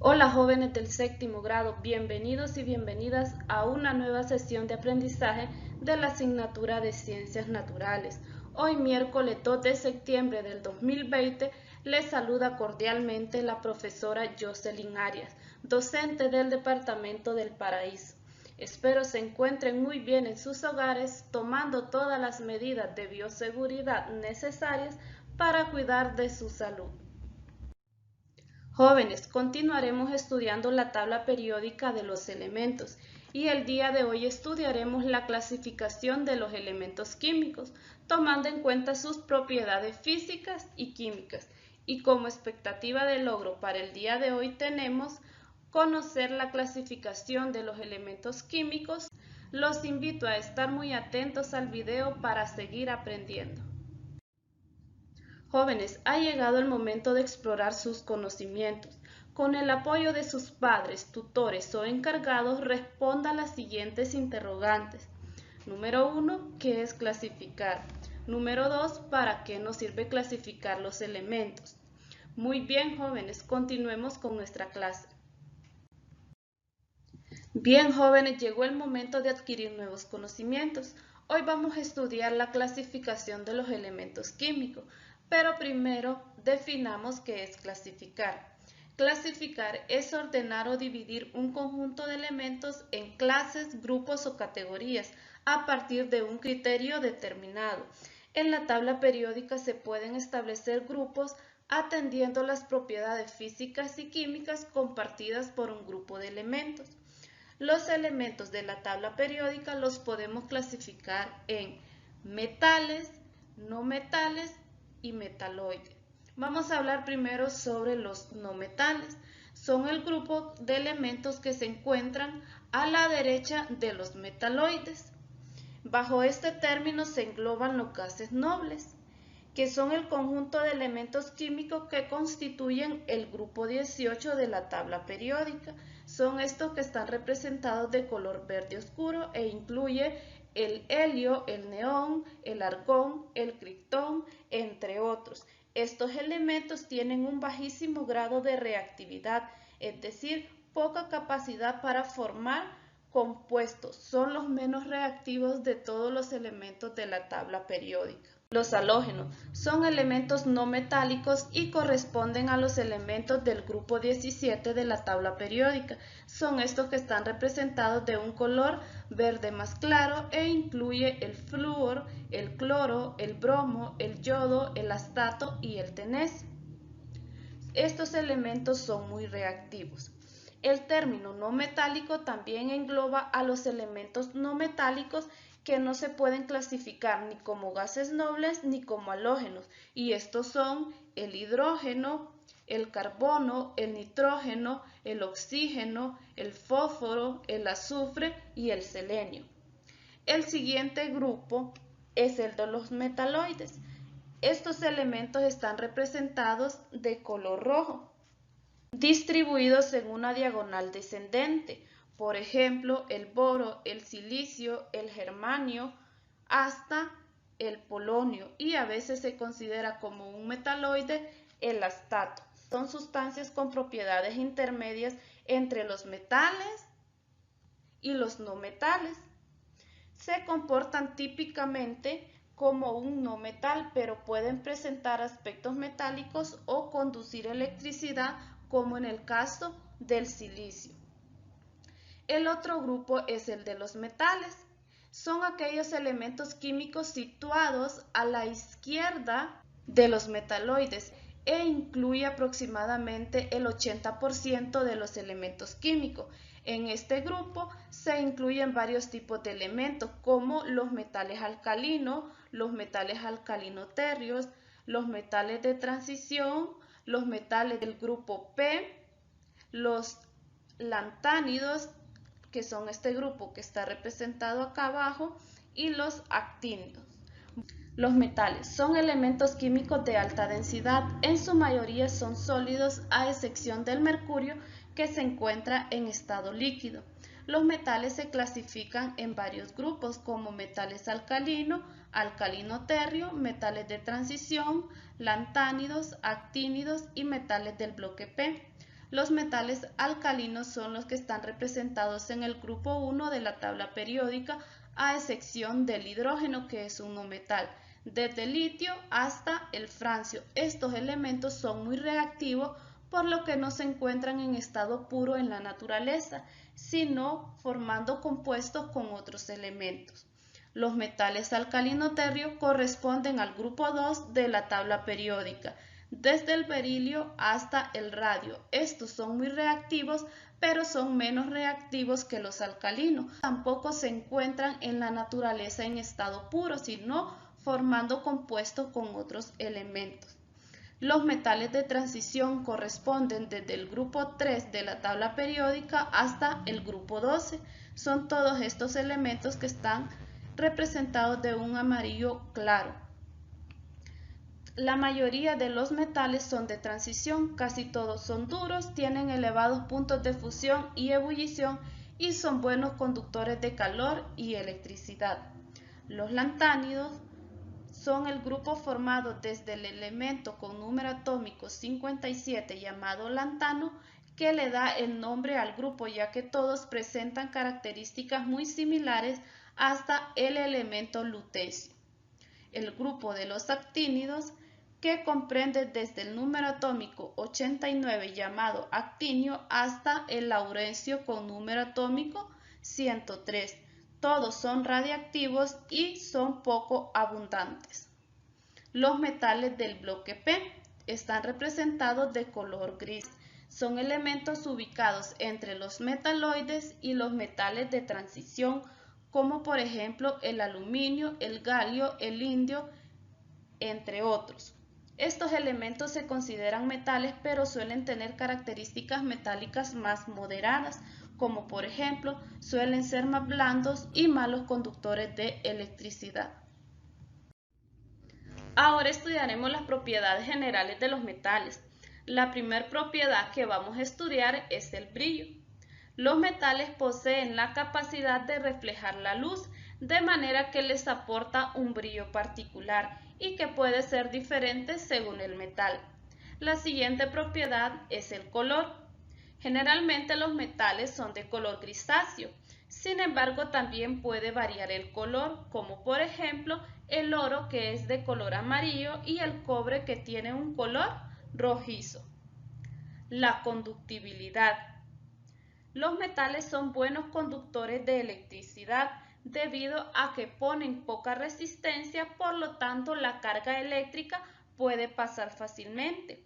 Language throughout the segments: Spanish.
Hola jóvenes del séptimo grado, bienvenidos y bienvenidas a una nueva sesión de aprendizaje de la asignatura de Ciencias Naturales. Hoy miércoles 2 de septiembre del 2020 les saluda cordialmente la profesora Jocelyn Arias, docente del Departamento del Paraíso. Espero se encuentren muy bien en sus hogares tomando todas las medidas de bioseguridad necesarias para cuidar de su salud. Jóvenes, continuaremos estudiando la tabla periódica de los elementos y el día de hoy estudiaremos la clasificación de los elementos químicos, tomando en cuenta sus propiedades físicas y químicas. Y como expectativa de logro para el día de hoy tenemos conocer la clasificación de los elementos químicos. Los invito a estar muy atentos al video para seguir aprendiendo. Jóvenes, ha llegado el momento de explorar sus conocimientos. Con el apoyo de sus padres, tutores o encargados, responda a las siguientes interrogantes. Número 1, ¿qué es clasificar? Número 2, ¿para qué nos sirve clasificar los elementos? Muy bien, jóvenes, continuemos con nuestra clase. Bien, jóvenes, llegó el momento de adquirir nuevos conocimientos. Hoy vamos a estudiar la clasificación de los elementos químicos, pero primero definamos qué es clasificar. Clasificar es ordenar o dividir un conjunto de elementos en clases, grupos o categorías a partir de un criterio determinado. En la tabla periódica se pueden establecer grupos atendiendo las propiedades físicas y químicas compartidas por un grupo de elementos. Los elementos de la tabla periódica los podemos clasificar en metales, no metales y metaloides. Vamos a hablar primero sobre los no metales. Son el grupo de elementos que se encuentran a la derecha de los metaloides. Bajo este término se engloban los gases nobles, que son el conjunto de elementos químicos que constituyen el grupo 18 de la tabla periódica. Son estos que están representados de color verde oscuro e incluye el helio, el neón, el argón, el criptón, entre otros. Estos elementos tienen un bajísimo grado de reactividad, es decir, poca capacidad para formar compuestos. Son los menos reactivos de todos los elementos de la tabla periódica. Los halógenos son elementos no metálicos y corresponden a los elementos del grupo 17 de la tabla periódica. Son estos que están representados de un color verde más claro e incluye el flúor, el cloro, el bromo, el yodo, el astato y el tenesio. Estos elementos son muy reactivos. El término no metálico también engloba a los elementos no metálicos que no se pueden clasificar ni como gases nobles ni como halógenos, y estos son el hidrógeno, el carbono, el nitrógeno, el oxígeno, el fósforo, el azufre y el selenio. El siguiente grupo es el de los metaloides. Estos elementos están representados de color rojo, distribuidos en una diagonal descendente. Por ejemplo, el boro, el silicio, el germanio, hasta el polonio, y a veces se considera como un metaloide el astato. Son sustancias con propiedades intermedias entre los metales y los no metales. Se comportan típicamente como un no metal, pero pueden presentar aspectos metálicos o conducir electricidad, como en el caso del silicio. El otro grupo es el de los metales. Son aquellos elementos químicos situados a la izquierda de los metaloides e incluye aproximadamente el 80% de los elementos químicos. En este grupo se incluyen varios tipos de elementos como los metales alcalinos, los metales alcalinoterrios, los metales de transición, los metales del grupo P, los lantánidos, que son este grupo que está representado acá abajo, y los actínidos. Los metales son elementos químicos de alta densidad, en su mayoría son sólidos a excepción del mercurio que se encuentra en estado líquido. Los metales se clasifican en varios grupos como metales alcalinos, alcalino-terrio, metales de transición, lantánidos, actínidos y metales del bloque P. Los metales alcalinos son los que están representados en el grupo 1 de la tabla periódica, a excepción del hidrógeno, que es un no metal, desde el litio hasta el francio. Estos elementos son muy reactivos, por lo que no se encuentran en estado puro en la naturaleza, sino formando compuestos con otros elementos. Los metales alcalino-tercios corresponden al grupo 2 de la tabla periódica, desde el berilio hasta el radio. Estos son muy reactivos, pero son menos reactivos que los alcalinos. Tampoco se encuentran en la naturaleza en estado puro, sino formando compuestos con otros elementos. Los metales de transición corresponden desde el grupo 3 de la tabla periódica hasta el grupo 12. Son todos estos elementos que están representados de un amarillo claro. La mayoría de los metales son de transición, casi todos son duros, tienen elevados puntos de fusión y ebullición y son buenos conductores de calor y electricidad. Los lantánidos son el grupo formado desde el elemento con número atómico 57 llamado lantano, que le da el nombre al grupo, ya que todos presentan características muy similares hasta el elemento lutecio. El grupo de los actínidos, que comprende desde el número atómico 89 llamado actinio hasta el laurencio con número atómico 103. Todos son radiactivos y son poco abundantes. Los metales del bloque P están representados de color gris. Son elementos ubicados entre los metaloides y los metales de transición, como por ejemplo el aluminio, el galio, el indio, entre otros. Estos elementos se consideran metales, pero suelen tener características metálicas más moderadas, como por ejemplo suelen ser más blandos y malos conductores de electricidad. Ahora estudiaremos las propiedades generales de los metales. La primera propiedad que vamos a estudiar es el brillo. Los metales poseen la capacidad de reflejar la luz, de manera que les aporta un brillo particular y que puede ser diferente según el metal. La siguiente propiedad es el color. Generalmente los metales son de color grisáceo, sin embargo también puede variar el color, como por ejemplo el oro, que es de color amarillo, y el cobre, que tiene un color rojizo. La conductibilidad. Los metales son buenos conductores de electricidad debido a que ponen poca resistencia, por lo tanto la carga eléctrica puede pasar fácilmente.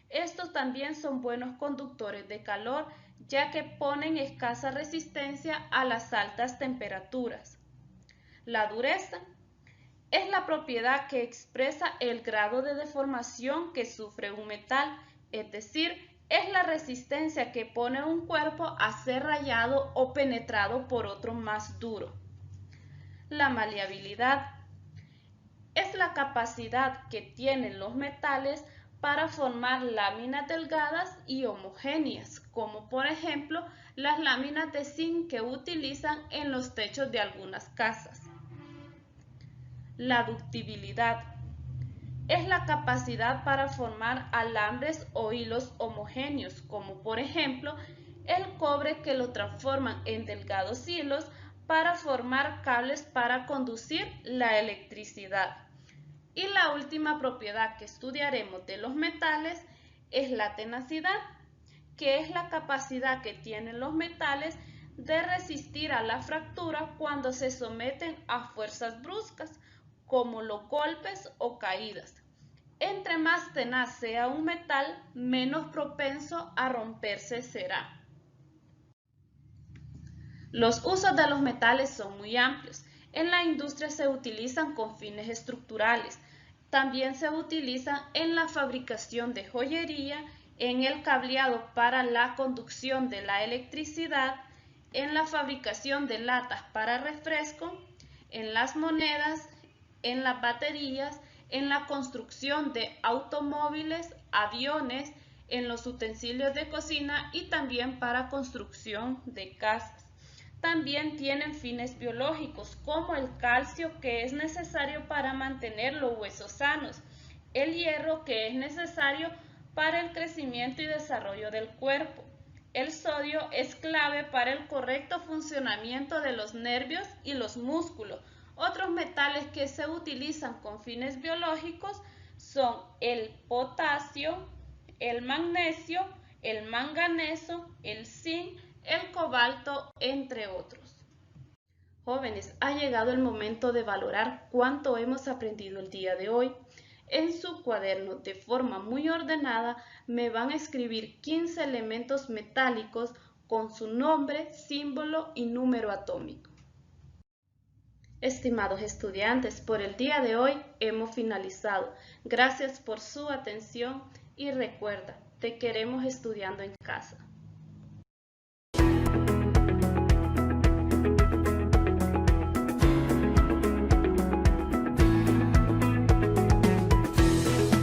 Estos también son buenos conductores de calor, ya que ponen escasa resistencia a las altas temperaturas. La dureza es la propiedad que expresa el grado de deformación que sufre un metal, es decir, es la resistencia que pone un cuerpo a ser rayado o penetrado por otro más duro. La maleabilidad es la capacidad que tienen los metales para formar láminas delgadas y homogéneas, como por ejemplo las láminas de zinc que utilizan en los techos de algunas casas. La ductibilidad es la capacidad para formar alambres o hilos homogéneos, como por ejemplo el cobre, que lo transforman en delgados hilos para formar cables para conducir la electricidad. Y la última propiedad que estudiaremos de los metales es la tenacidad, que es la capacidad que tienen los metales de resistir a la fractura cuando se someten a fuerzas bruscas, como los golpes o caídas. Entre más tenaz sea un metal, menos propenso a romperse será. Los usos de los metales son muy amplios. En la industria se utilizan con fines estructurales. También se utilizan en la fabricación de joyería, en el cableado para la conducción de la electricidad, en la fabricación de latas para refresco, en las monedas, en las baterías, en la construcción de automóviles, aviones, en los utensilios de cocina y también para construcción de casas. También tienen fines biológicos, como el calcio, que es necesario para mantener los huesos sanos, el hierro, que es necesario para el crecimiento y desarrollo del cuerpo. El sodio es clave para el correcto funcionamiento de los nervios y los músculos. Otros metales que se utilizan con fines biológicos son el potasio, el magnesio, el manganeso, el zinc, el cobalto, entre otros. Jóvenes, ha llegado el momento de valorar cuánto hemos aprendido el día de hoy. En su cuaderno, de forma muy ordenada, me van a escribir 15 elementos metálicos con su nombre, símbolo y número atómico. Estimados estudiantes, por el día de hoy hemos finalizado. Gracias por su atención y recuerda, te queremos estudiando en casa.